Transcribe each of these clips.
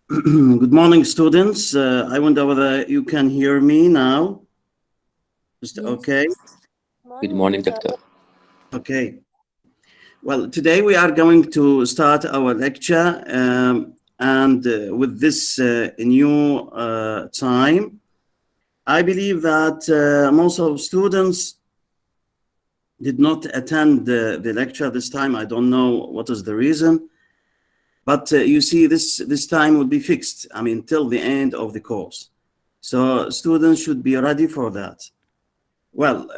Good morning, students. I wonder whether you can hear me now. Yes. Okay. Good Morning, morning, doctor. doctor. Okay. Well, today we are going to start our lecture, and with this new time, I believe that most of students did not attend the lecture this time. I don't know what is the reason, but you see, this time will be fixed. I mean, till the end of the course. So students should be ready for that. Well,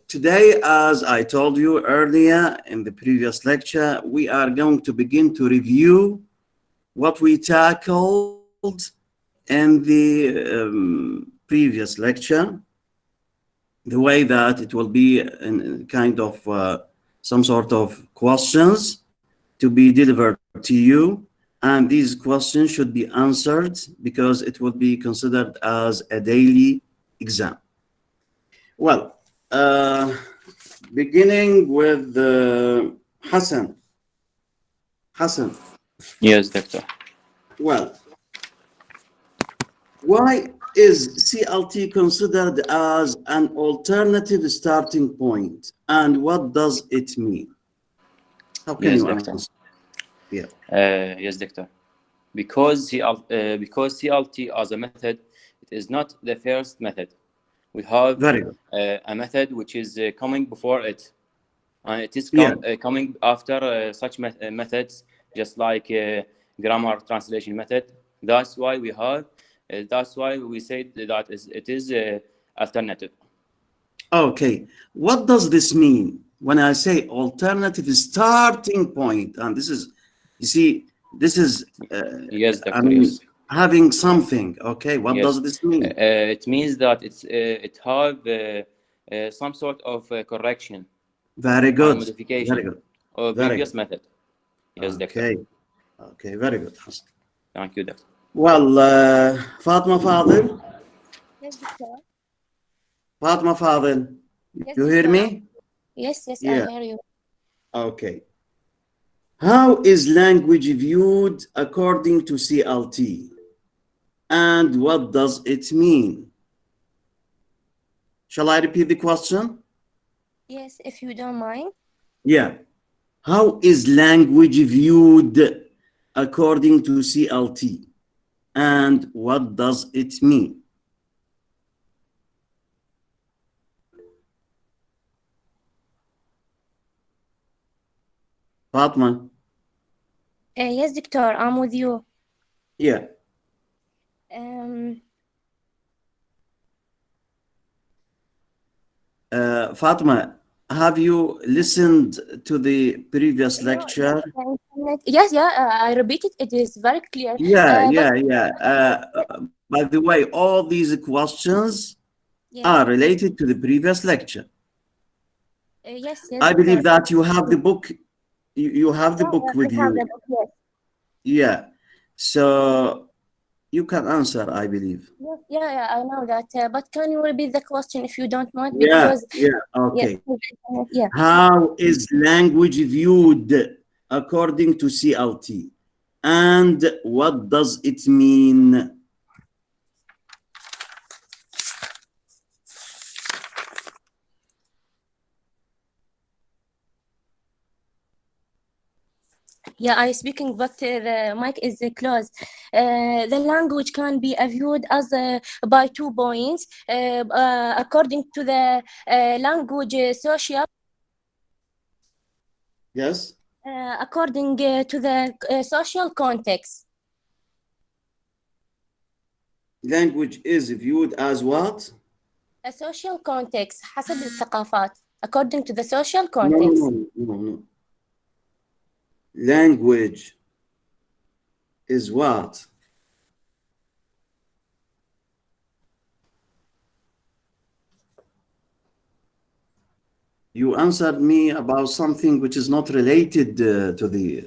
today, as I told you earlier in the previous lecture, we are going to begin to review what we tackled in the previous lecture, the way that it will be in kind of some sort of questions to be delivered to you. And these questions should be answered because it will be considered as a daily exam. Well, beginning with Hassan. Hassan, Yes, doctor. well, why is CLT considered as an alternative starting point, and what does it mean? How can Yes, you doctor. answer? Yeah, Yes, doctor. Because CLT as a method, it is not the first method. We have very good. a method which is coming before it, and it is Yeah, coming after such methods, just like grammar translation method. That's why we have. That's why we said that it is alternative. okay. What does this mean when I say alternative starting point? And this is, you see, this is, Yes, I doctor. mean, Yes. having something. Okay, what Yes, does this mean? it means that it have some sort of correction Very or good. Very modification good. of Very previous good. method. Yes, doctor. Okay. Okay. Very good, Hassan. Thank you, doctor. Well, Fatma Fadil. Yes, doctor. Fatma Fadil. Yes, You hear doctor. me? Yes, I Yeah. hear you. Okay. How is language viewed according to CLT? And what does it mean? Shall I repeat the question? Yes, if you don't mind. Yeah. How is language viewed according to CLT? And what does it mean? Fatma? Yes, doctor, I'm with you. Yeah. Um, Fatma, have you listened to the previous no, lecture? yes, yeah, I repeat it. It is very clear. Yeah, But yeah, yeah. By the way, all these questions yes, are related to the previous lecture. yes, I doctor. believe that you have the book. You have the Yeah, book we with have you. the book. Yes, Yeah. So you can answer, I believe. yeah, I know that. But can you repeat the question if you don't mind? Yeah, Because yeah. yes, Okay. yeah. How is language viewed according to CLT? And what does it mean? Yeah, I speaking, but the mic is closed. The language can be viewed as by 2 points according to the language social, Yes. according to the social context. Language is viewed as what? A social context حسب الثقافات according to the social No, no, context. no, no, no. Language is what? You answered me about something which is not related to the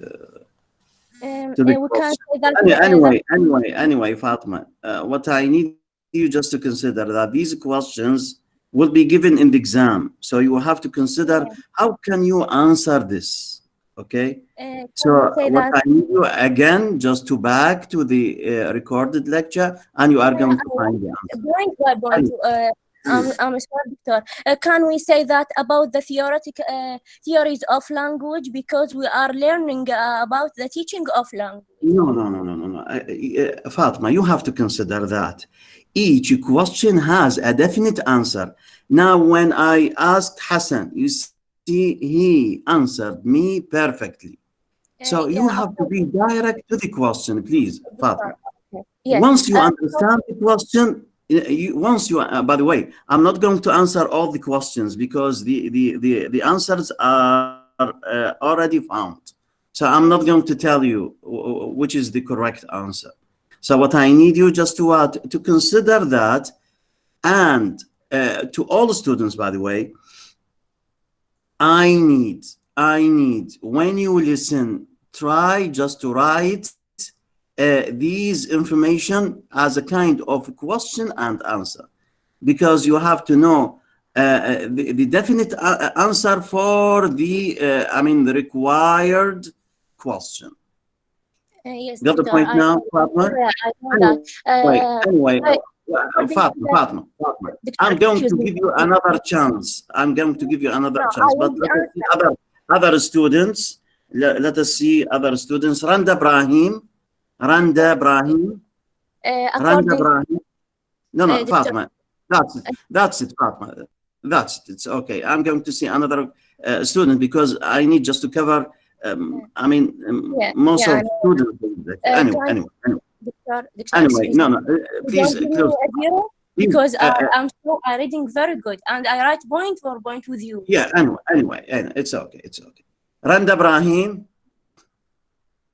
We can question. say that the Anyway, Fatma, what I need you just to consider that these questions will be given in the exam. So you have to consider how can you answer this? Okay. Can So we say what that? I need you again, just to back to the recorded lecture, and you are going to find the answer. Point by point. Anyway. I'm sorry, Doctor. Can we say that about the theories of language, because we are learning about the teaching of language? No. Fatma, you have to consider that each question has a definite answer. Now, when I asked Hassan, you see, he answered me perfectly. So you Yeah, have to be direct to the question, please, Fatma. yes. Once you understand the question, by the way, I'm not going to answer all the questions because the answers are already found. So I'm not going to tell you which is the correct answer. So what I need you just to consider that, and to all the students, by the way, I need when you listen, try just to write these information as a kind of question and answer, because you have to know the definite answer for the the required question. Yes, Got the Doctor. point now, Fatma? I know that. Anyway, According to Fatma, I'm Doctor, going excuse to me. give you another chance. I'm going to give you another No, chance, I but want let the us see answer. other students. Let us see other students. Randa Brahim. Randa Brahim. Randa According, Brahim. No, Doctor. Fatma. That's it, Fatma. That's it. It's okay. I'm going to see another student because I need just to cover. Yeah, Most yeah. of students. Anyway. Doctor, Anyway, excuse me. please Don't give me close. a zero, Please, because I'm reading very good, and I write point for point with you. yeah, anyway, it's okay, it's okay. Randa Brahim,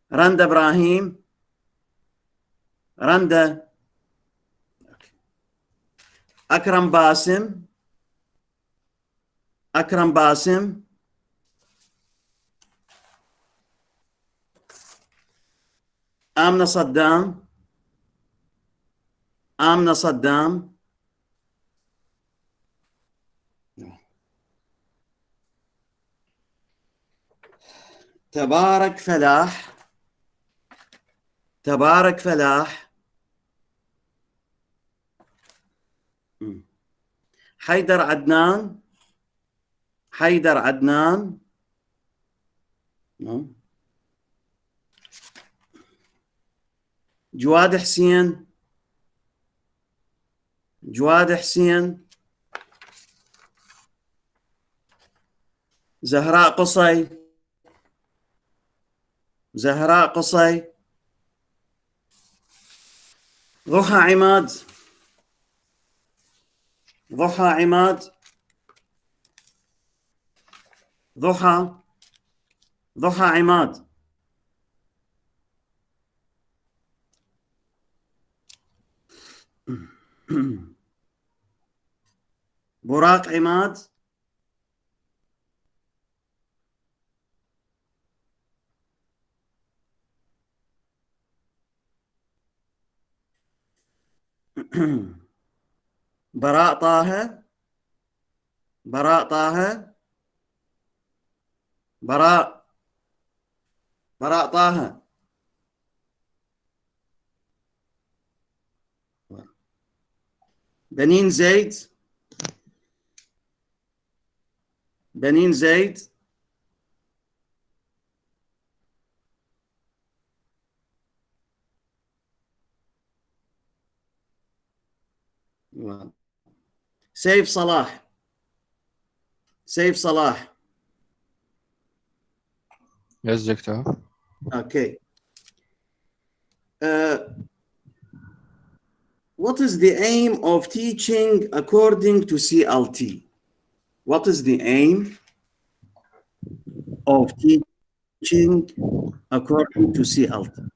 Randa Brahim, Randa. Akram Basim, Akram Basim, Amna Saddam, Amna Saddam, Tabarak Falah, Tabarak Falah, Haydar Adnan, Haydar Adnan, no. جواد حسين جواد حسين زهراء قصي زهراء قصي ضحى عماد ضحى عماد ضحى عماد براق عماد براء طه براء طه براء طه بنين زيد بنين زيد سيف صلاح سيف صلاح. Yes, Doctor. Okay. What is the aim of teaching according to CLT? What is the aim of teaching according to CLT?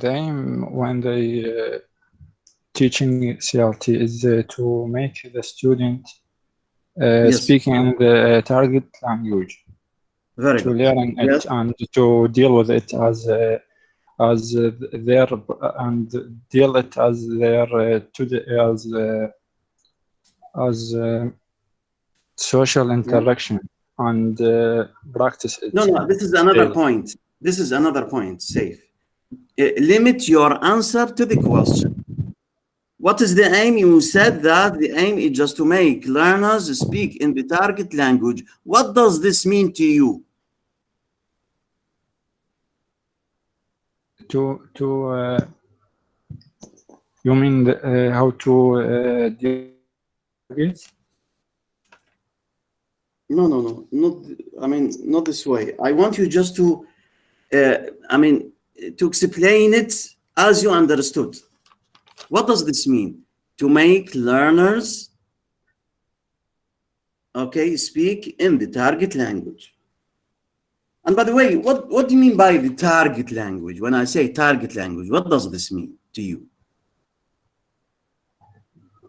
The aim when they teaching CLT is to make the student Yes. speaking in the target language, Very to good. learn it Yes. and to deal with it as their and deal it as their as social interaction. and practice it. No, this is another point. This is another point, Safe. Limit your answer to the question. What is the aim? You said that the aim is just to make learners speak in the target language. What does this mean to you? You mean how to deal with? No, not. I mean, not this way. I want you just to, to explain it as you understood. What does this mean? To make learners, okay, speak in the target language. And by the way, what do you mean by the target language? When I say target language, what does this mean to you?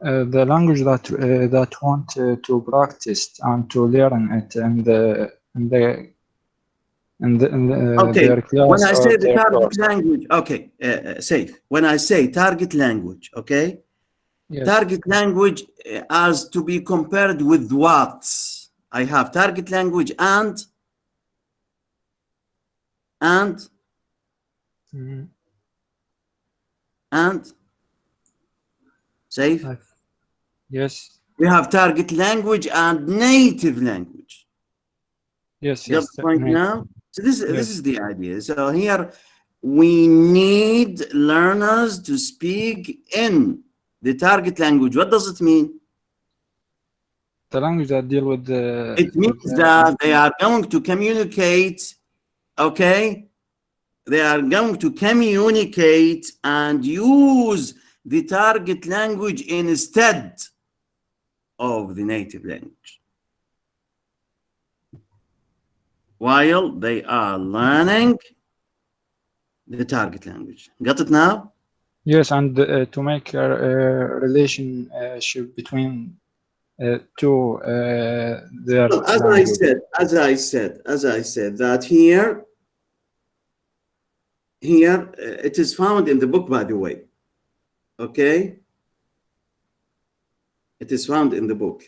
The language that want to practice and to learn it Okay. their class. When I or say the their target course. language, okay, Safe. When I say target language, okay, Yes. target language as to be compared with what? I have target language and Mhm. and Safe. Yes. We have target language and native language. Yes. Got Yes. the point Native. now? So this Yes. is the idea. So here we need learners to speak in the target language. What does it mean? The language that deal with the. It means that they are going to communicate, okay? They are going to communicate and use the target language instead of the native language, while they are learning the target language. Got it now? Yes, and to make a relationship between to their Well, language. as I said, that here, it is found in the book, by the way. Okay, it is found in the book.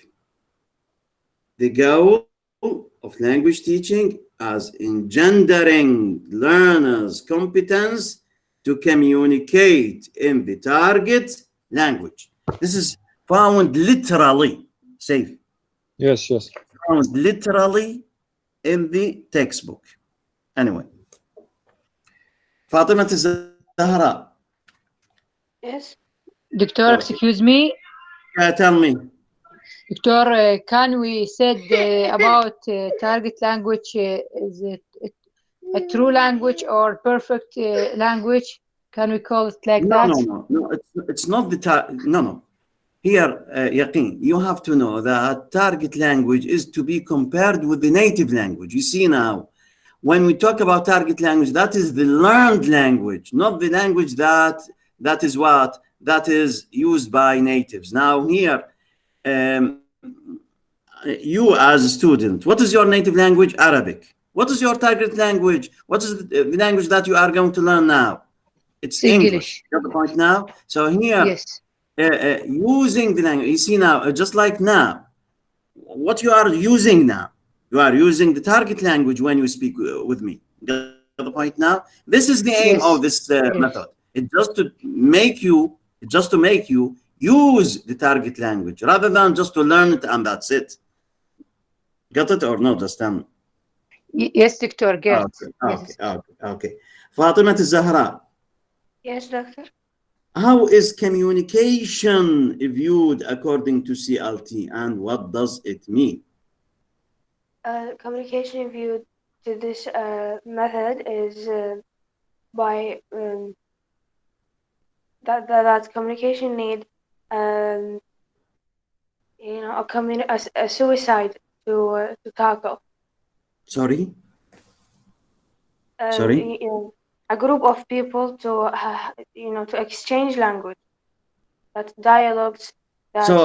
The goal of language teaching as engendering learners' competence to communicate in the target language. This is found literally, Safe. Yes, yes. Found literally in the textbook. Anyway, Fatima Zahra. Yes. Doctor, Okay. excuse me. Tell me. Doctor, can we said about target language is it a true language or perfect language? Can we call it like that? No. It's not the no. Here, Yaqeen, you have to know that target language is to be compared with the native language. You see now, when we talk about target language, that is the learned language, not the language that is used by natives. Now here, you as a student, what is your native language? Arabic. What is your target language? What is the language that you are going to learn now? It's English. Got the point now? So here, Yes. using the language, you see now, just like now, what you are using now, you are using the target language when you speak with me. Got the point now? This is the aim of this method. It's just to make you use the target language rather than just to learn it and that's it. Got it or no? Just tell me. Yes, Doctor. Get. Okay. Fatima Zahra. Yes, doctor. How is communication viewed according to CLT and what does it mean? Communication viewed to this method is by that communication need a suicide to tackle. Sorry? You know, a group of people to to exchange language, that dialogues. So,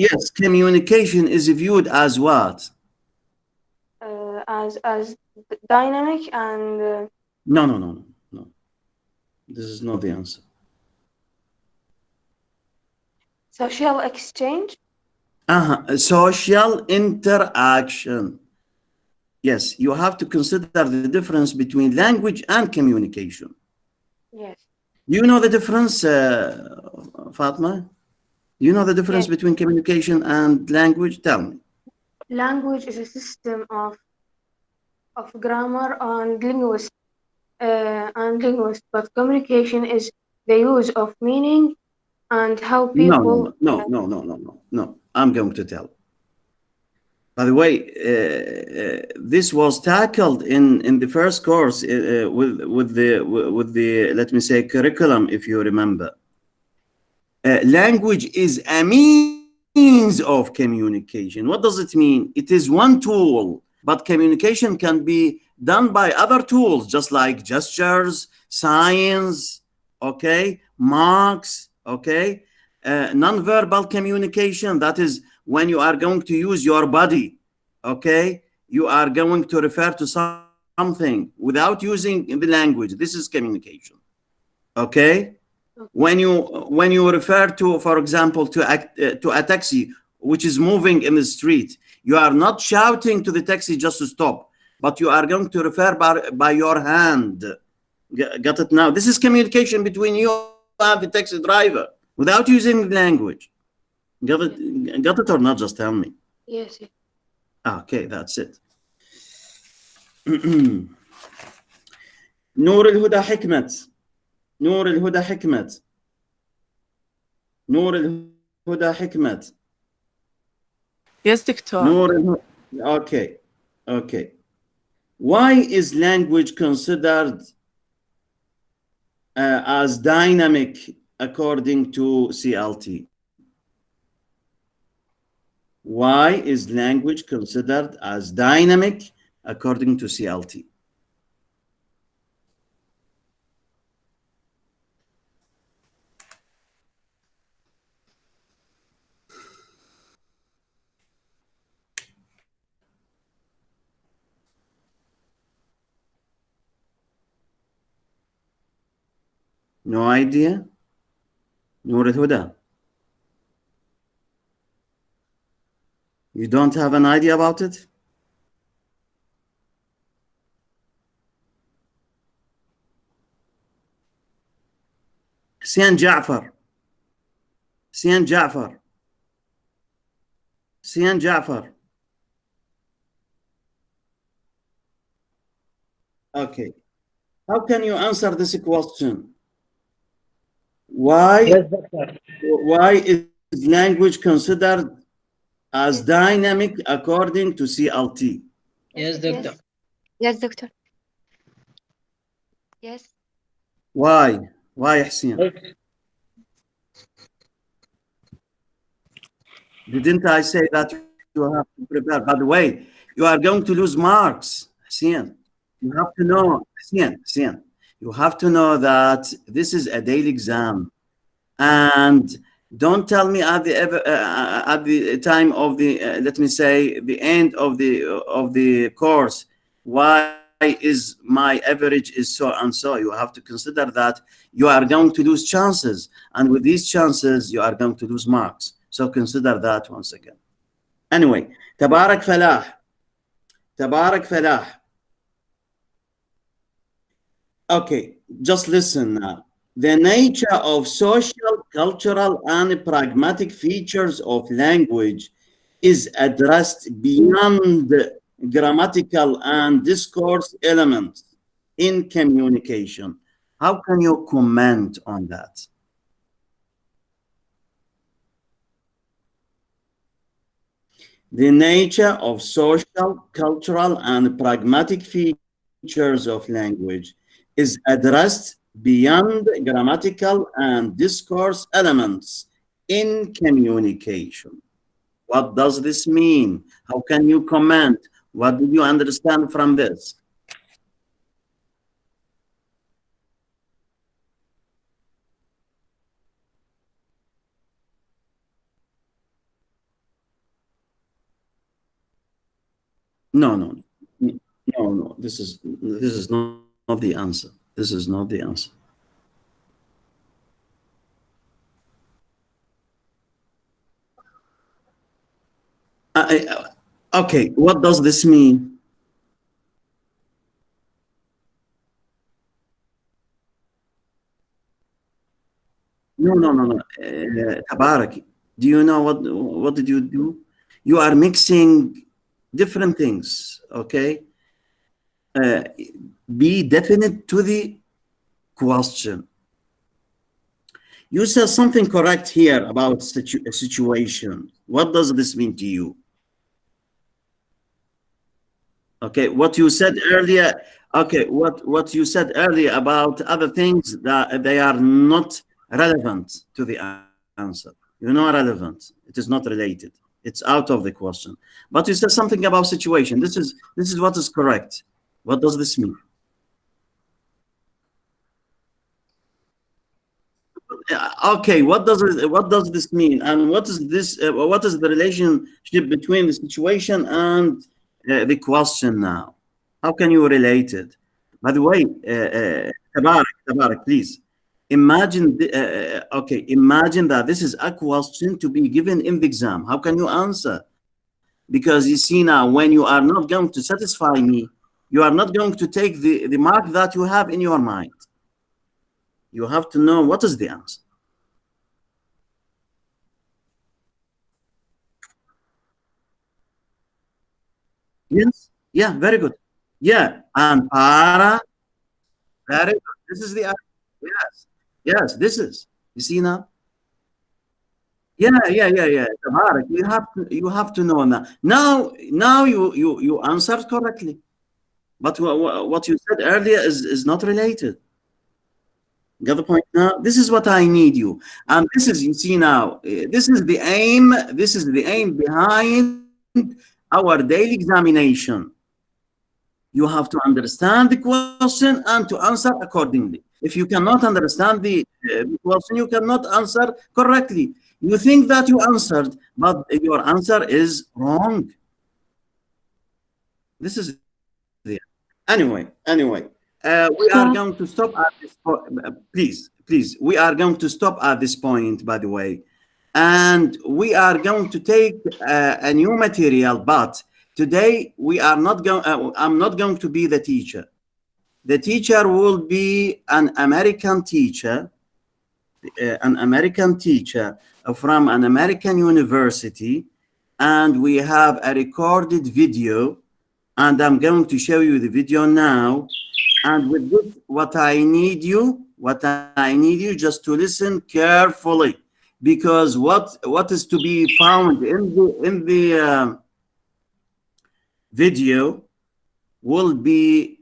yes, communication is viewed as what? As dynamic and No. This is not the answer. social exchange. Social interaction. Yes, you have to consider the difference between language and communication. Yes. Do you know the difference, Fatma? Do you know the difference Yes. between communication and language? Tell me. Language is a system of grammar and linguist, but communication is the use of meaning and how No, no, people. no, no, no, no, no, no, no. I'm going to tell. By the way, this was tackled in the first course with the let me say curriculum, if you remember. Language is a means of communication. What does it mean? It is one tool, but communication can be done by other tools, just like gestures, signs, okay, marks, okay, non-verbal communication. That is when you are going to use your body, okay, you are going to refer to something without using the language. This is communication, okay. When you refer to, for example, to a taxi which is moving in the street, you are not shouting to the taxi just to stop, but you are going to refer by your hand. Got it now? This is communication between you and the taxi driver without using language. Got it or not? Just tell me. Yes. Okay, that's it. نور الهدى حكمت. نور الهدى حكمت. نور الهدى حكمت. Yes, Doctor. نور الهدى. Okay, okay. Why is language considered as dynamic according to CLT? Why is language considered as dynamic according to CLT? No idea? نور الهدى. You don't have an idea about it? حسين جعفر. حسين جعفر. حسين جعفر. Okay. How can you answer this question? Why is language considered as dynamic according to CLT? Yes, doctor. Yes, doctor. Yes. Why? Why, Hussein? Didn't I say that you have to prepare? By the way, you are going to lose marks, Hussein. You have to know, Hussein, you have to know that this is a daily exam. And don't tell me at the time of the let me say the end of the course why is my average is so and so. You have to consider that you are going to lose chances, and with these chances you are going to lose marks. So consider that once again. Anyway, Tabarak Falah. Tabarak Falah. Okay, just listen now. The nature of social, cultural, and pragmatic features of language is addressed beyond grammatical and discourse elements in communication. How can you comment on that? The nature of social, cultural, and pragmatic features of language is addressed beyond grammatical and discourse elements in communication. What does this mean? How can you comment? What do you understand from this? No, no, no, no. This is not the answer. This is not the answer. Okay, what does this mean? No. Tabarak, do you know what did you do? You are mixing different things, okay? Be definite to the question. You said something correct here about a situation. What does this mean to you? Okay, what you said earlier. Okay, what you said earlier about other things that they are not relevant to the answer. You're not relevant. It is not related. It's out of the question. But you said something about situation. This is what is correct. What does this mean? Okay, what does this mean, and what is this? What is the relationship between the situation and the question now? How can you relate it? By the way, Tabarak, please imagine. Okay, imagine that this is a question to be given in the exam. How can you answer? Because you see now, when you are not going to satisfy me, you are not going to take the mark that you have in your mind. You have to know what is the answer. Yes. Yeah. Very good. Yeah. And para. Very good. This is the. Yes. Yes. This is. You see now. Yeah. Tabarak, you have to know now. Now you answered correctly. But what you said earlier is not related. Got the point now? This is what I need you. And this is, you see now, this is the aim. This is the aim behind our daily examination. You have to understand the question and to answer accordingly. If you cannot understand the question, you cannot answer correctly. You think that you answered, but your answer is wrong. This is the anyway. We are going to stop at this point. Please. We are going to stop at this point, by the way, and we are going to take a new material. But today we are not going. I'm not going to be the teacher. The teacher will be an American teacher, from an American university, and we have a recorded video, and I'm going to show you the video now. And with this, what I need you just to listen carefully, because what is to be found in the video will be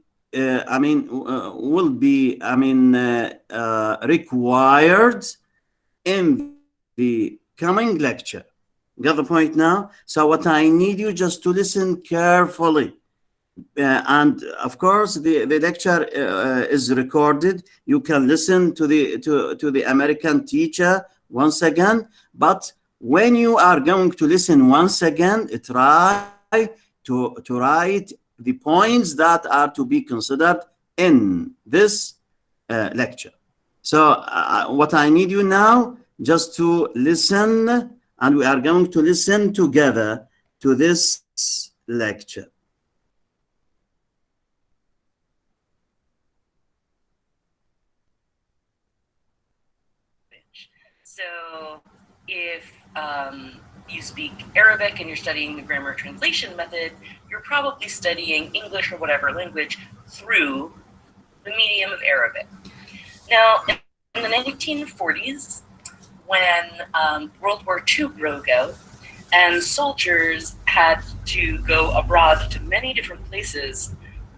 required in the coming lecture. Got the point now? So what I need you just to listen carefully. And of course, the lecture is recorded. You can listen to the American teacher once again. But when you are going to listen once again, try to write the points that are to be considered in this lecture. So what I need you now just to listen, and we are going to listen together to this lecture. So if you speak Arabic and you're studying the grammar translation method, you're probably studying English or whatever language through the medium of Arabic. Now, in the 1940s, when World War II broke out and soldiers had to go abroad to many different places,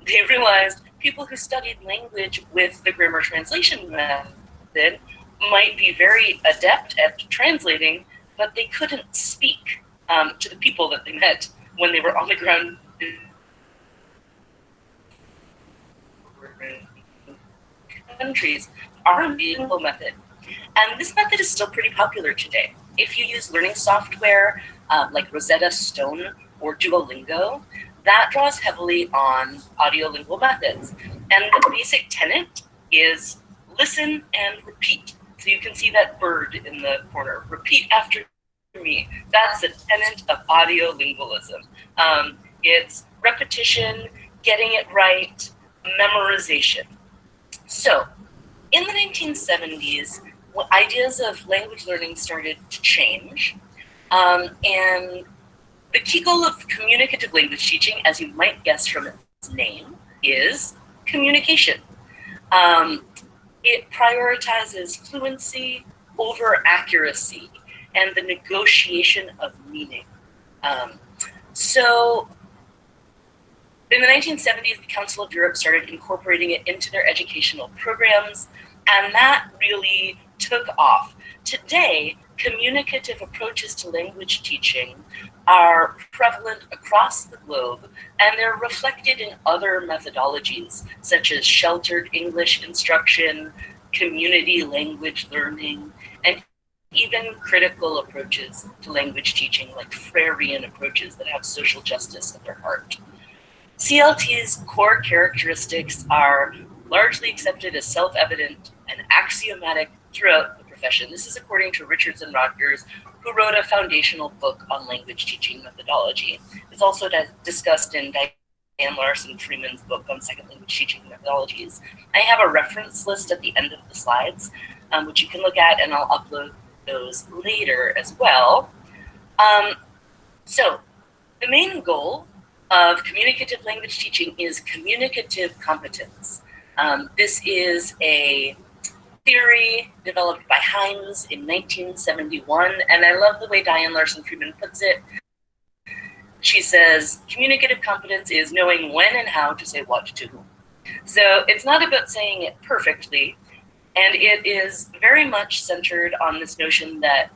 they realized people who studied language with the grammar translation method might be very adept at translating, but they couldn't speak to the people that they met when they were on the ground. Countries are the lingual method, and this method is still pretty popular today. If you use learning software like Rosetta Stone or Duolingo, that draws heavily on audiolingual methods, and the basic tenet is listen and repeat. So you can see that bird in the corner. Repeat after me. That's the tenet of audiolingualism. It's repetition, getting it right, memorization. So in the 1970s, ideas of language learning started to change. And the key goal of communicative language teaching, as you might guess from its name, is communication. It prioritizes fluency over accuracy and the negotiation of meaning. So in the 1970s, the Council of Europe started incorporating it into their educational programs, and that really took off. Today, communicative approaches to language teaching are prevalent across the globe, and they're reflected in other methodologies, such as sheltered English instruction, community language learning, and even critical approaches to language teaching, like Freirean approaches that have social justice at their heart. CLT's core characteristics are largely accepted as self-evident and axiomatic throughout the profession. This is according to Richards and Rodgers, who wrote a foundational book on language teaching methodology. It's also discussed in Diane Larson-Freeman's book on second language teaching methodologies. I have a reference list at the end of the slides, which you can look at, and I'll upload those later as well. So the main goal of communicative language teaching is communicative competence. This is a theory developed by Himes in 1971, and I love the way Diane Larson-Freeman puts it. She says, communicative competence is knowing when and how to say what to whom. So it's not about saying it perfectly, and it is very much centered on this notion that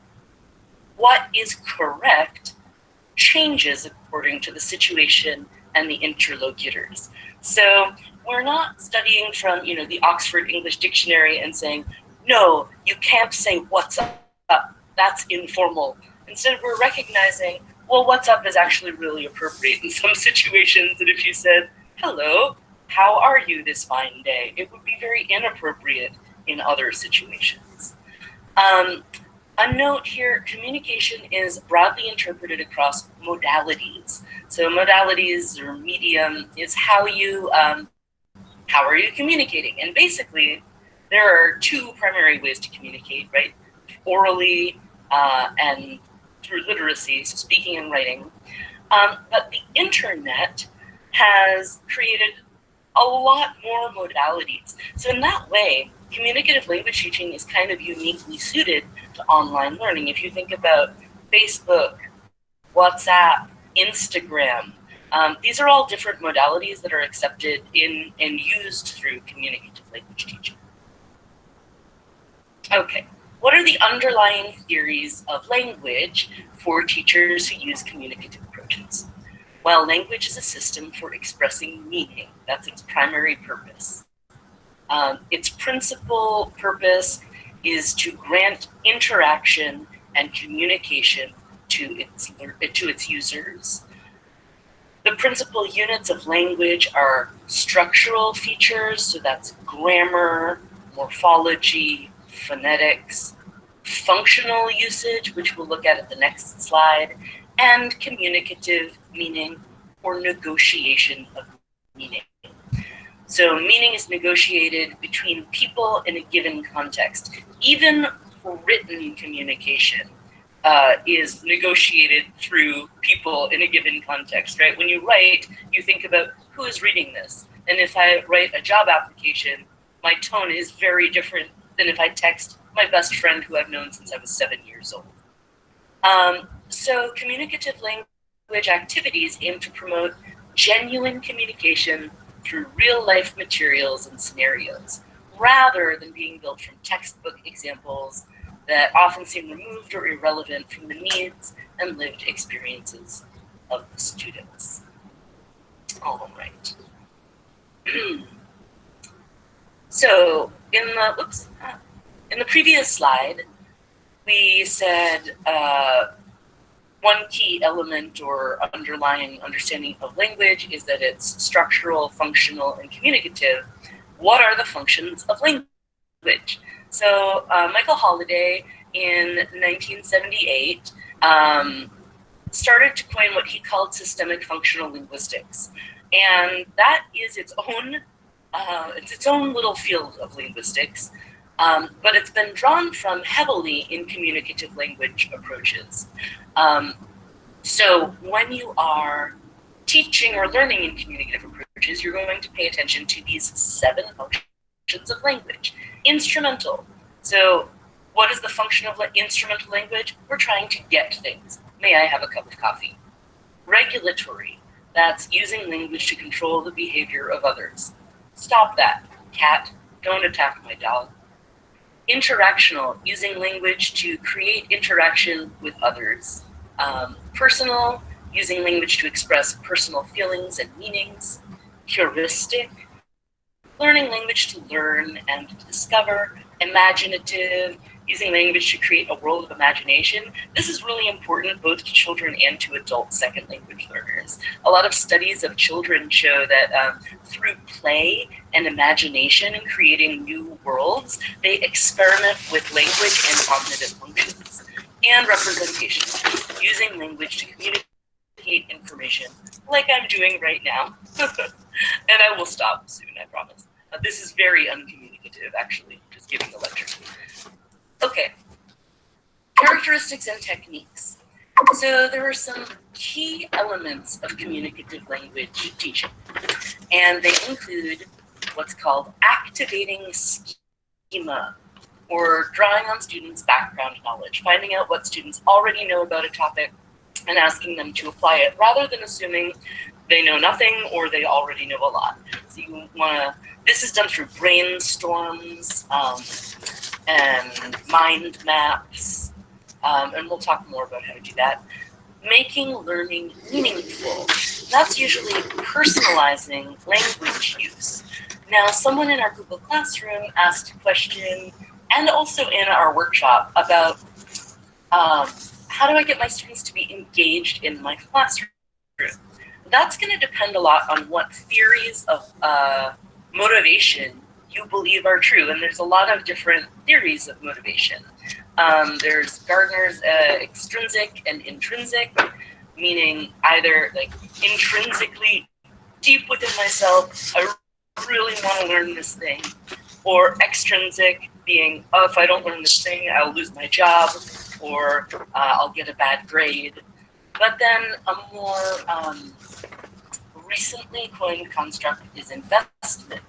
what is correct changes according to the situation and the interlocutors. So we're not studying from, the Oxford English Dictionary and saying, no, you can't say what's up, that's informal. Instead, we're recognizing, well, what's up is actually really appropriate in some situations. And if you said, hello, how are you this fine day? It would be very inappropriate in other situations. A note here, communication is broadly interpreted across modalities. So modalities or medium is how are you communicating? And basically, there are two primary ways to communicate, right? Orally and through literacy, so speaking and writing. But the internet has created a lot more modalities. So in that way, communicative language teaching is kind of uniquely suited to online learning. If you think about Facebook, WhatsApp, Instagram, these are all different modalities that are accepted in and used through communicative language teaching. Okay, what are the underlying theories of language for teachers who use communicative approaches? Well, language is a system for expressing meaning. That's its primary purpose. Its principal purpose is to grant interaction and communication to its users. The principal units of language are structural features, so that's grammar, morphology, phonetics, functional usage, which we'll look at the next slide, and communicative meaning or negotiation of meaning. So meaning is negotiated between people in a given context. Even written communication is negotiated through people in a given context, right? When you write, you think about who is reading this. And if I write a job application, my tone is very different than if I text my best friend who I've known since I was 7 years old. So communicative language activities aim to promote genuine communication through real-life materials and scenarios, rather than being built from textbook examples that often seem removed or irrelevant from the needs and lived experiences of the students. All right. So in the previous slide, we said one key element or underlying understanding of language is that it's structural, functional, and communicative. What are the functions of language? So Michael Holliday in 1978 started to coin what he called systemic functional linguistics. And that is its own little field of linguistics. but it's been drawn from heavily in communicative language approaches. So when you are teaching or learning in communicative approaches, you're going to pay attention to these 7 functions of language. Instrumental. So what is the function of instrumental language? We're trying to get things. May I have a cup of coffee? Regulatory. That's using language to control the behavior of others. Stop that. Cat, don't attack my dog. Interactional. Using language to create interaction with others. Personal, using language to express personal feelings and meanings. Heuristic, learning language to learn and to discover. Imaginative, using language to create a world of imagination. This is really important both to children and to adult second language learners. A lot of studies of children show that through play and imagination and creating new worlds, they experiment with language and cognitive functions. And representation, using language to communicate information like I'm doing right now. And I will stop soon, I promise. This is very uncommunicative, actually, just giving the lecture. Okay, characteristics and techniques. So there are some key elements of communicative language teaching, and they include what's called activating schema, or drawing on students' background knowledge, finding out what students already know about a topic and asking them to apply it rather than assuming they know nothing or they already know a lot. So you wanna, this is done through brainstorms and mind maps, and we'll talk more about how to do that. Making learning meaningful. That's usually personalizing language use. Now, someone in our Google Classroom asked a question, and also in our workshop, about how do I get my students to be engaged in my classroom? That's going to depend a lot on what theories of motivation you believe are true. And there's a lot of different theories of motivation. There's Gardner's extrinsic and intrinsic, meaning either like intrinsically deep within myself, I really want to learn this thing, or extrinsic, being, oh, if I don't learn this thing, I'll lose my job, or I'll get a bad grade. But then a more recently coined construct is investment.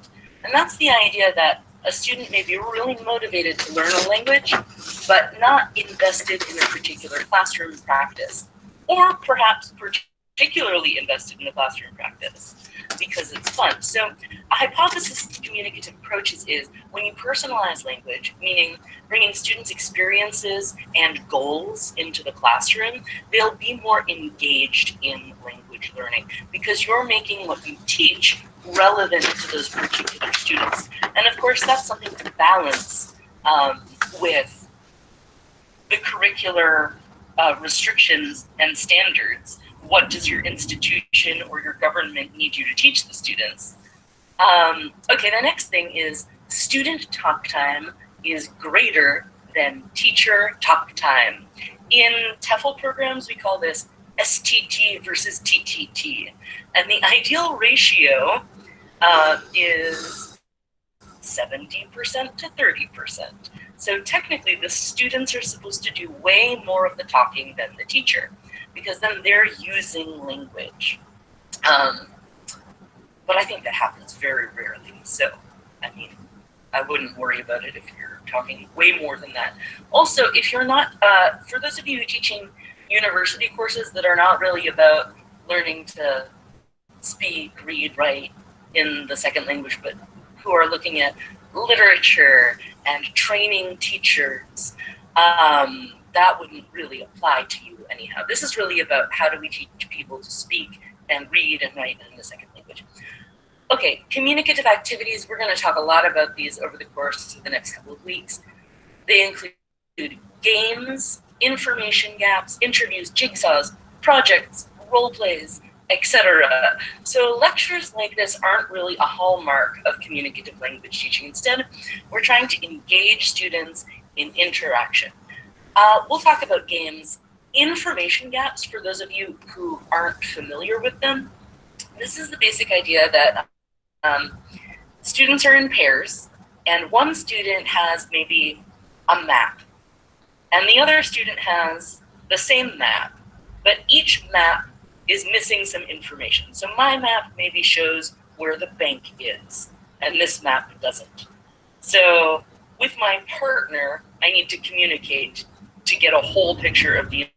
And that's the idea that a student may be really motivated to learn a language, but not invested in a particular classroom practice, or perhaps particularly invested in the classroom practice because it's fun. So a hypothesis of communicative approaches is when you personalize language, meaning bringing students' experiences and goals into the classroom, they'll be more engaged in language learning because you're making what you teach relevant to those particular students. And of course, that's something to balance with the curricular restrictions and standards. What does your institution or your government need you to teach the students? Okay, the next thing is student talk time is greater than teacher talk time. In TEFL programs, we call this STT versus TTT. And the ideal ratio is 70% to 30%. So technically, the students are supposed to do way more of the talking than the teacher, because then they're using language. But I think that happens very rarely. So, I mean, I wouldn't worry about it if you're talking way more than that. Also, if you're not, for those of you teaching university courses that are not really about learning to speak, read, write in the second language, but who are looking at literature and training teachers, that wouldn't really apply to you anyhow. This is really about how do we teach people to speak and read and write in the second language. Okay, communicative activities, we're going to talk a lot about these over the course of the next couple of weeks. They include games, information gaps, interviews, jigsaws, projects, role plays, etc. So lectures like this aren't really a hallmark of communicative language teaching. Instead, we're trying to engage students in interaction. We'll talk about games. Information gaps, for those of you who aren't familiar with them, this is the basic idea that students are in pairs and one student has maybe a map, and the other student has the same map, but each map is missing some information. So my map maybe shows where the bank is, and this map doesn't. So with my partner, I need to communicate to get a whole picture of the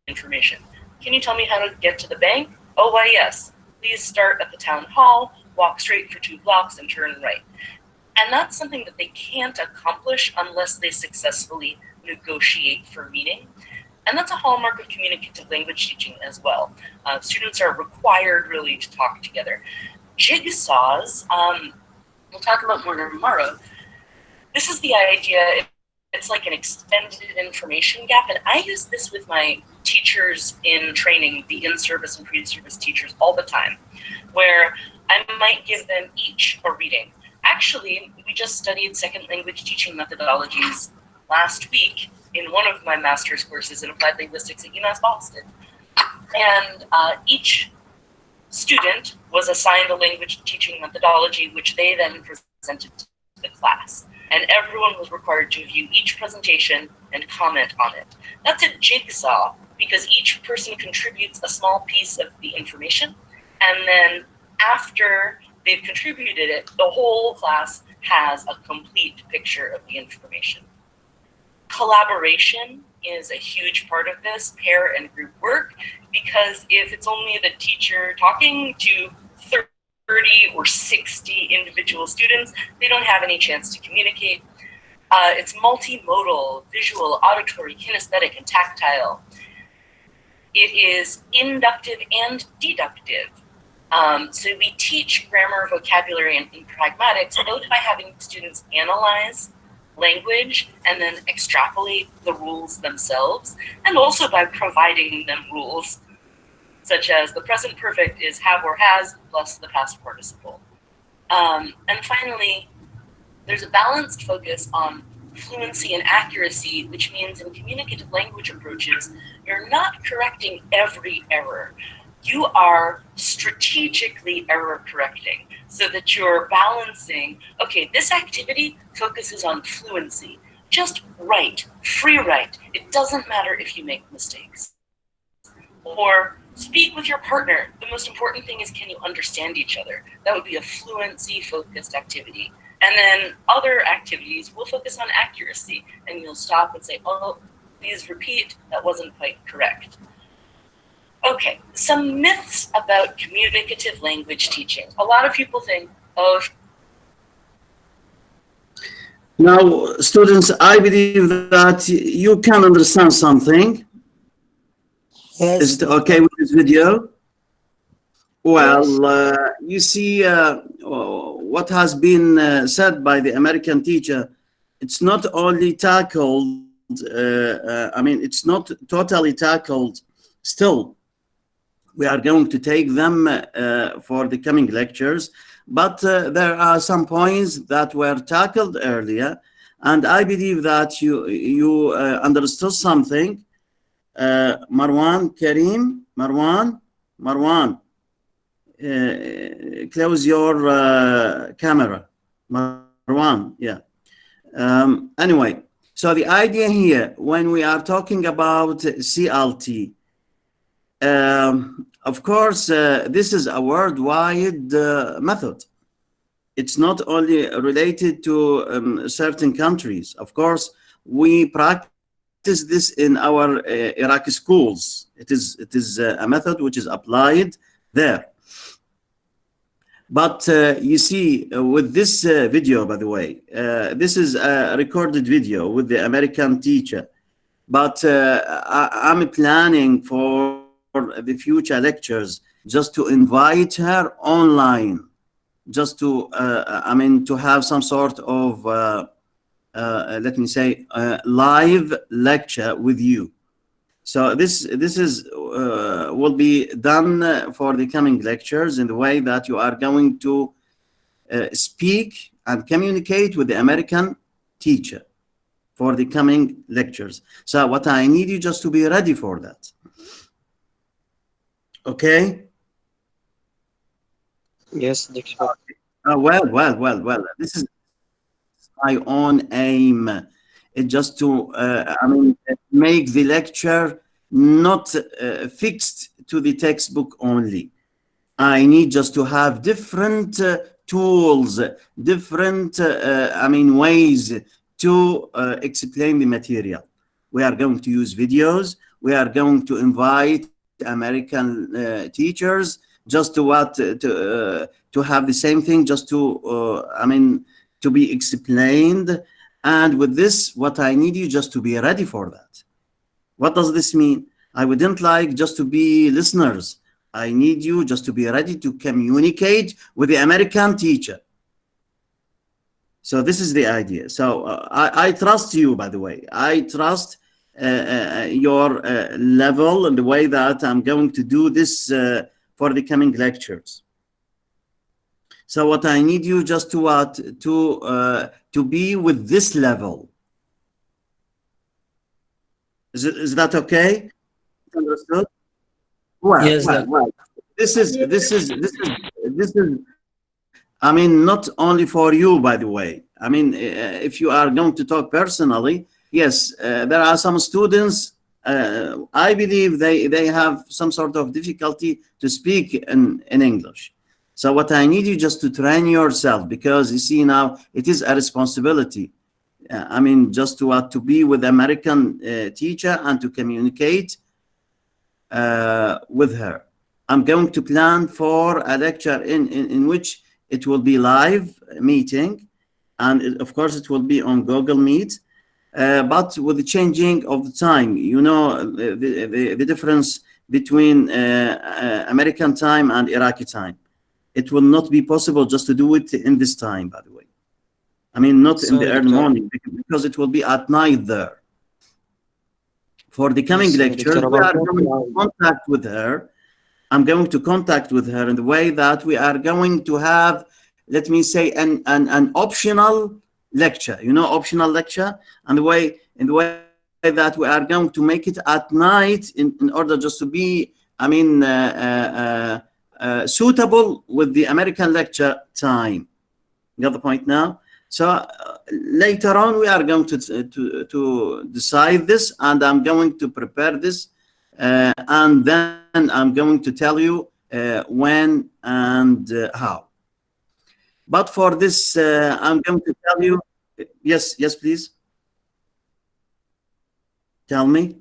information. Can you tell me how to get to the bank? Oh, why, yes. Please start at the town hall, walk straight for 2 blocks, and turn right. And that's something that they can't accomplish unless they successfully negotiate for meaning. And that's a hallmark of communicative language teaching as well. Students are required really to talk together. Jigsaws, we'll talk about more tomorrow. This is the idea, it's like an extended information gap. And I use this with my teachers in training, the in-service and pre-service teachers all the time, where I might give them each a reading. Actually, we just studied second language teaching methodologies last week in one of my master's courses in applied linguistics at UMass Boston. And each student was assigned a language teaching methodology, which they then presented to the class. And everyone was required to view each presentation and comment on it. That's a jigsaw because each person contributes a small piece of the information. And then after they've contributed it, the whole class has a complete picture of the information. Collaboration is a huge part of this, pair and group work, because if it's only the teacher talking to 30 or 60 individual students, they don't have any chance to communicate. It's multimodal, visual, auditory, kinesthetic, and tactile. It is inductive and deductive. So we teach grammar, vocabulary, and pragmatics both by having students analyze language and then extrapolate the rules themselves, and also by providing them rules, such as the present perfect is have or has plus the past participle. And finally, there's a balanced focus on fluency and accuracy, which means in communicative language approaches, you're not correcting every error. You are strategically error correcting so that you're balancing, okay, this activity focuses on fluency. Just write, free write. It doesn't matter if you make mistakes. Or speak with your partner. The most important thing is, can you understand each other? That would be a fluency focused activity. And then other activities will focus on accuracy, and you'll stop and say, oh, please repeat, that wasn't quite correct. Okay, some myths about communicative language teaching. A lot of people think, oh, now, students, I believe that you can understand something. Yes. Is it okay with this video? Well, you see what has been said by the American teacher. It's not only tackled, it's not totally tackled still. We are going to take them for the coming lectures, but there are some points that were tackled earlier, and I believe that you understood something. Marwan, Karim, Marwan, close your camera. Marwan, yeah. Anyway, so the idea here, when we are talking about CLT, of course, this is a worldwide method. It's not only related to certain countries. Of course, we practice this in our Iraqi schools. It is a method which is applied there. But you see, with this video, by the way, this is a recorded video with the American teacher. But I'm planning for the future lectures just to invite her online, just to to have some sort of let me say live lecture with you. So this is will be done for the coming lectures in the way that you are going to speak and communicate with the American teacher for the coming lectures. So what I need you just to be ready for that. Okay? Yes, Dr. Well. This is my own aim. Just to, I mean, make the lecture not fixed to the textbook only. I need just to have different tools, different, I mean, ways to explain the material. We are going to use videos. We are going to invite American teachers just to to have the same thing, just to, I mean, to be explained. And with this, what I need you just to be ready for that. What does this mean? I wouldn't like just to be listeners. I need you just to be ready to communicate with the American teacher. So this is the idea. So I trust you, by the way. I trust your level and the way that I'm going to do this for the coming lectures. So what I need you just to what? To be with this level. Is that okay? Understood? Well, Yes, well. This is, I mean, not only for you, by the way. I mean, if you are going to talk personally, yes, there are some students, I believe they have some sort of difficulty to speak in English. So what I need you just to train yourself, because you see now, it is a responsibility. I mean, just to be with American teacher and to communicate with her. I'm going to plan for a lecture in which it will be live meeting, and of course it will be on Google Meet, but with the changing of the time, you know, the difference between American time and Iraqi time. It will not be possible just to do it in this time, by the way. I mean, not in the early morning, because it will be at night there. For the coming lecture, we are going to contact with her. I'm going to contact with her in the way that we are going to have, let me say, an optional lecture. You know, optional lecture, and in the way that we are going to make it at night in order just to be, I mean, suitable with the American lecture time. You got the point now? So later on, we are going to decide this, and I'm going to prepare this, and then I'm going to tell you when and how. But for this, I'm going to tell you, yes, please. Tell me.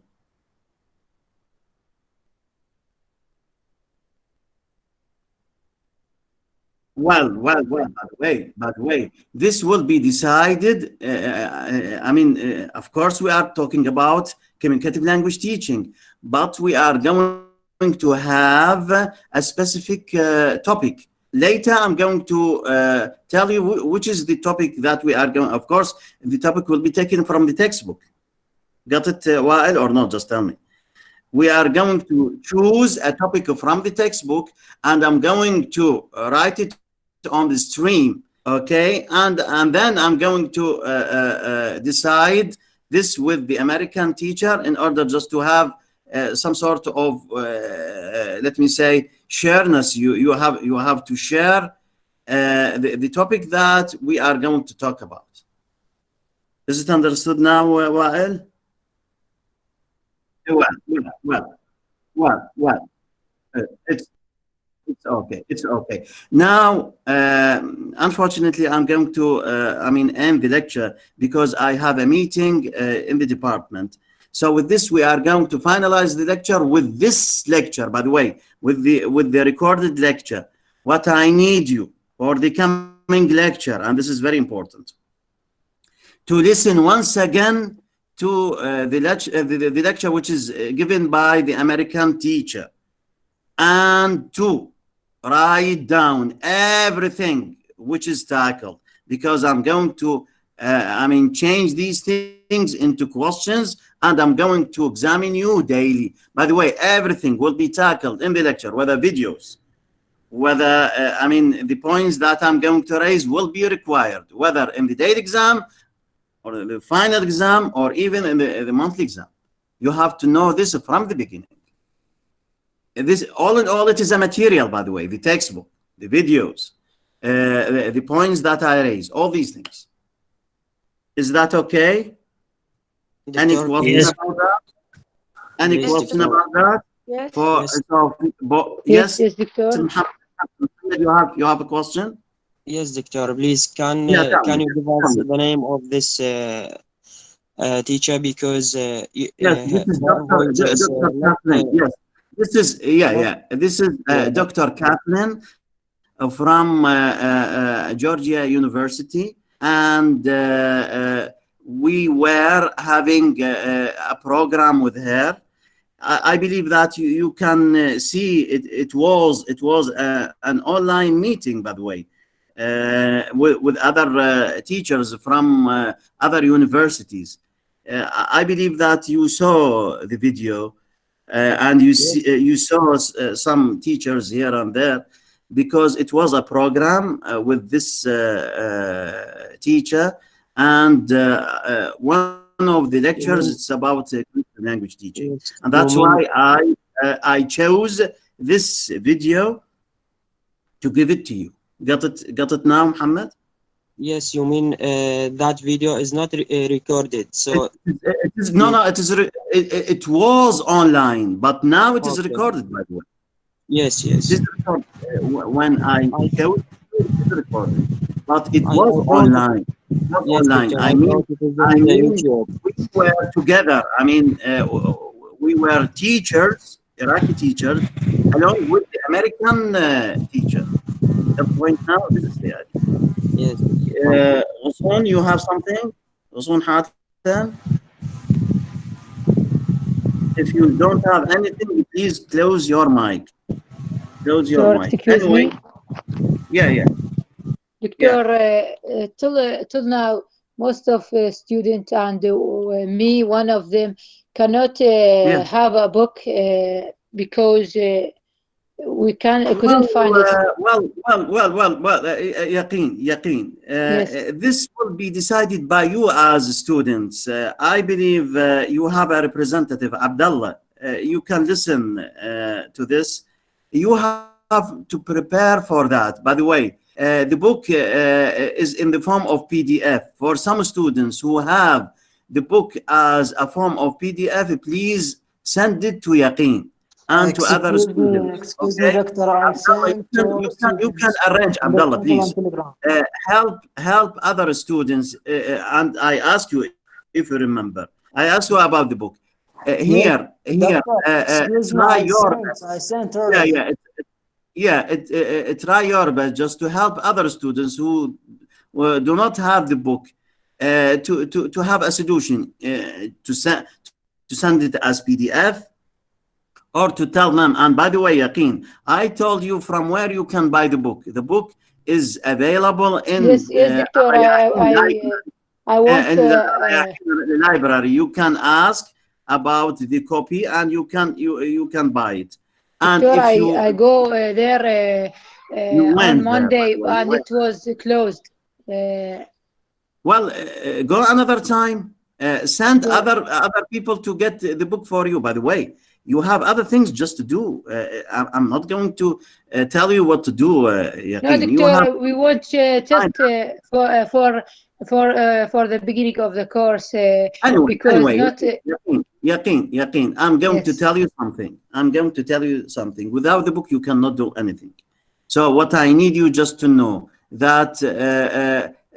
Well, by the way, this will be decided. I mean, of course, we are talking about communicative language teaching, but we are going to have a specific topic. Later, I'm going to tell you which is the topic that we are going. Of course, the topic will be taken from the textbook. Got it, Wael, or not? Just tell me. We are going to choose a topic from the textbook, and I'm going to write it on the stream, okay? And then I'm going to decide this with the American teacher in order just to have some sort of, let me say, shareness. You have to share the topic that we are going to talk about. Is it understood now, Wael? Well. It's okay. It's okay. Now, unfortunately, I'm going to, I mean, end the lecture because I have a meeting in the department. So with this, we are going to finalize the lecture with this lecture, by the way, with the recorded lecture. What I need you for the coming lecture, and this is very important, to listen once again to the lecture which is given by the American teacher, and to write down everything which is tackled, because I'm going to, I mean, change these things into questions, and I'm going to examine you daily. By the way, everything will be tackled in the lecture, whether videos, whether, I mean, the points that I'm going to raise will be required, whether in the daily exam, or the final exam, or even in the monthly exam. You have to know this from the beginning. This, all in all, it is a material, by the way, the textbook, the videos, the points that I raise, all these things. Is that okay? Any Doctor, question yes, about that? Any yes, question Doctor. about that? Yes. For Yes, so, Yes, yes, yes, Doctor. Muhammad, you have a question? yes, Doctor. Please, Yeah, tell can me. you give Tell us me. the name of this teacher because Yes, this is her voice is Dr. not Kathleen. Yes, this is not This is clear. Dr. Kathleen from Georgia University, and we were having a program with her. I believe that you can see it. It was an online meeting, by the way, with other teachers from other universities. I believe that you saw the video, and Yes, you saw some teachers here and there, because it was a program with this teacher, and one of the lectures you it's mean about language teaching, yes, and you that's mean why I chose this video to give it to you. Got it now, Muhammad? yes, you mean that video is not recorded. So It is no, you no. It is it was online, but now it is okay? recorded. By the way, Yes, it is yes. recorded. When I I chose it is recorded, but it was I thought online. Not yes, online. Doctor. I thought it is I in the mean, YouTube. we were together. I mean, we were teachers, Iraqi teachers, along with the American teacher. The point now, this is the idea. Yes, Doctor. Thank you. Osman, you have something? Osman Hatem? If you don't have anything, please close your mic. Close your Doctor, mic. excuse Anyway, me. yeah, yeah, Doctor, yeah. till now, most of students and me, one of them, cannot Yes. have a book because we couldn't Well, find it. Yaqeen. Yes, This will be decided by you as students. I believe you have a representative, Abdullah. You can listen to this. You have to prepare for that. By the way, the book is in the form of PDF. For some students who have the book as a form of PDF, please send it to Yaqeen and to other students. excuse me, Okay, doctor. I Abdullah, sent to all you can students arrange, in the Abdullah, channel on please. Telegram. Help other students, and I ask you if you remember. I ask you about the book. Yes, Here. doctor. Excuse me, Try your best. I sent Yeah, already. yeah. Try your best just to help other students who do not have the book to have a solution to send it as PDF, or to tell them. And by the way, Yaqeen, I told you from where you can buy the book. The book is available yes, in yes, Doctor. I want. the library. You can ask about the copy, and you can buy it. And Doctor, if you I go there on went there, by Monday the way, and it was closed. well, go another time. Send Doctor, other people to get the book for you. By the way, you have other things just to do. I'm not going to tell you what to do, no, Yaqeen. You have Doctor, we want time. just for the beginning of the course because Anyway, not Yaqeen. I'm going to yes. tell you something. Without the book, you cannot do anything. So what I need you just to know that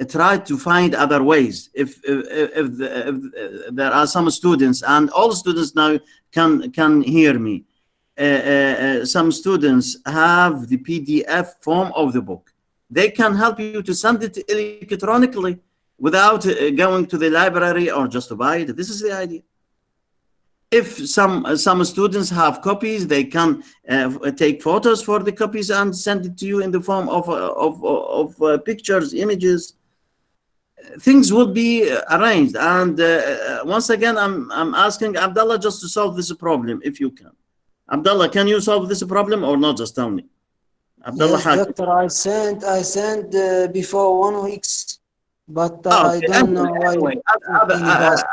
try to find other ways. If there are some students, and all students now can hear me, some students have the PDF form of the book. They can help you to send it electronically without going to the library or just to buy it. This is the idea. If some students have copies, they can take photos for the copies and send it to you in the form of pictures, images. Things will be arranged. And once again, I'm asking Abdullah just to solve this problem if you can. Abdullah, can you solve this problem or not? Just tell me. Abdullah Yes, Hakim. doctor. I sent before 1 week, but Oh, I okay. don't know why Anyway, it passed.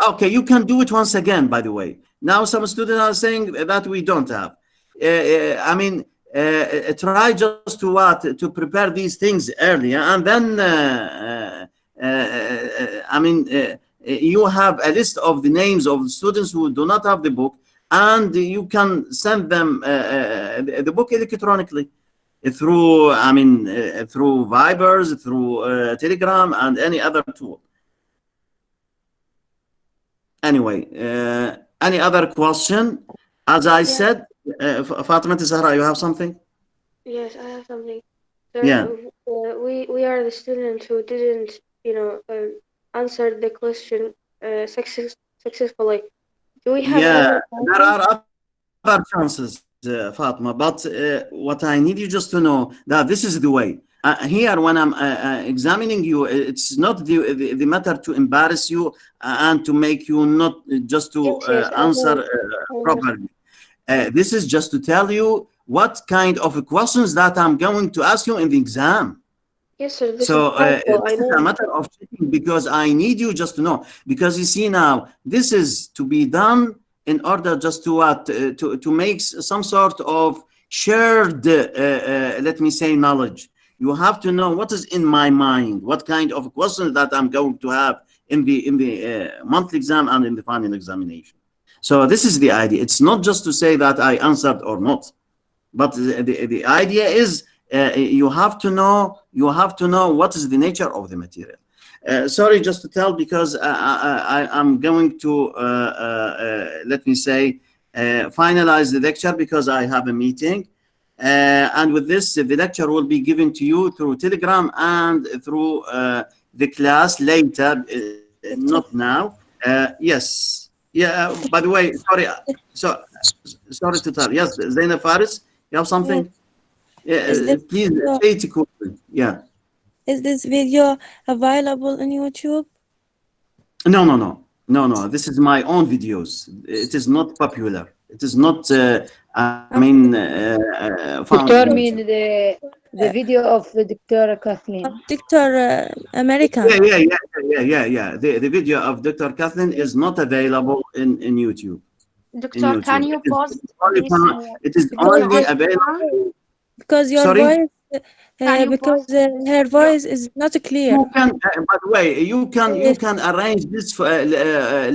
okay, you can do it once again, by the way. Now some students are saying that we don't have. I mean, try just to prepare these things earlier, and then I mean, you have a list of the names of students who do not have the book, and you can send them the book electronically through, I mean, through Vibers, through Telegram, and any other tool. Anyway, any other question? As I said, Fatima Zahra, you have something? Yes, I have something. So, Yeah. we are the students who didn't, answer the question successfully. Do we have Yeah, other there chances? are other chances, Fatima, but what I need you just to know that this is the way. Here, when I'm examining you, it's not the matter to embarrass you and to make you not just to Yes, yes, I answer know. I know. properly. This is just to tell you what kind of questions that I'm going to ask you in the exam. Yes, sir. This So is helpful. I this is know. a matter of checking, because I need you just to know. Because you see now, this is to be done in order just to what to make some sort of shared, let me say, knowledge. You have to know what is in my mind, what kind of questions that I'm going to have in the monthly exam and in the final examination. So this is the idea. It's not just to say that I answered or not. But the idea is you have to know what is the nature of the material. Sorry, just to tell, because I'm going to let me say finalize the lecture, because I have a meeting, and with this the lecture will be given to you through Telegram and through the class later, not now. Yes, yeah. By the way, sorry, so sorry to tell. Yes, Zainab Faris, you have something? Is this Please video, say it quickly. Yeah. is this video available on YouTube? No. This is my own videos. It is not popular. It is not. I mean, found Doctor in mean YouTube. the video of the Dr. Kathleen. Dr. American. Yeah. The video of Dr. Kathleen is not available in YouTube. Doctor, can you post this It is video only on available. Telegram? Because your Sorry. voice, Can you because post her your voice is not clear. You can, by the way, you Yes. can arrange this for,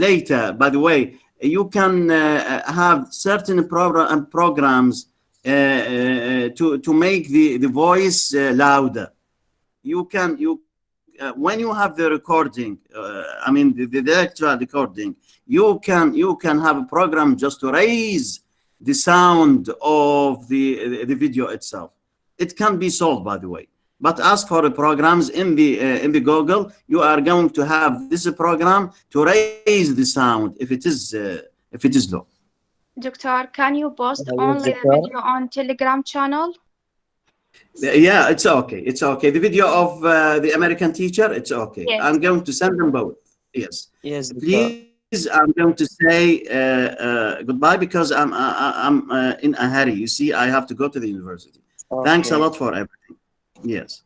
later. By the way, you can have certain programs to make the voice louder. You when you have the recording, I mean the actual recording, you can have a program just to raise the sound of the video itself. It can be solved, by the way. But ask for the programs in the Google. You are going to have this program to raise the sound if it is low. Doctor, can you post only the Doctor. video on Telegram channel? Yeah, it's okay. It's okay. The video of the American teacher, it's okay. Yes. I'm going to send them both. Yes. Yes, Doctor. Please, I'm going to say goodbye, because I'm in a hurry. You see, I have to go to the university. Thanks a Okay. lot for everything. Yes.